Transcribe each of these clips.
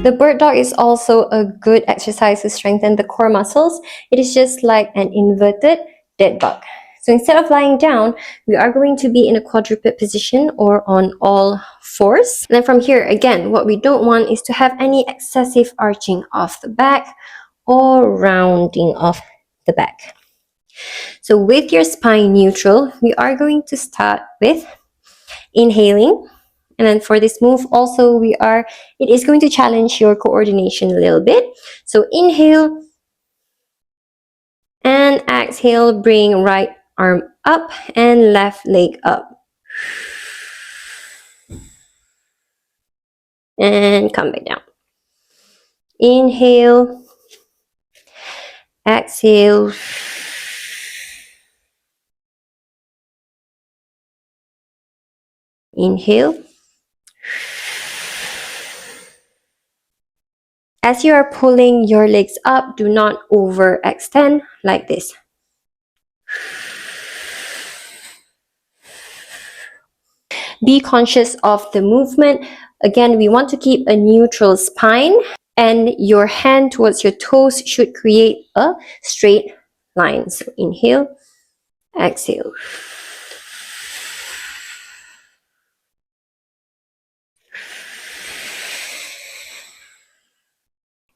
The bird dog is also a good exercise to strengthen the core muscles. It is just like an inverted dead bug. So instead of lying down, we are going to be in a quadruped position or on all fours. And then from here, again, what we don't want is to have any excessive arching of the back or rounding of the back. So with your spine neutral, we are going to start with inhaling. And then for this move also it is going to challenge your coordination a little bit. So inhale and exhale, bring right arm up and left leg up. And come back down. Inhale, exhale. Inhale. As you are pulling your legs up, do not overextend like this. Be conscious of the movement. Again, we want to keep a neutral spine, and your hand towards your toes should create a straight line. So inhale, exhale.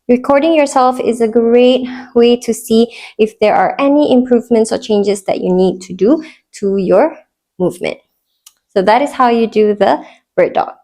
Recording yourself is a great way to see if there are any improvements or changes that you need to do to your movement. So that is how you do the bird dog.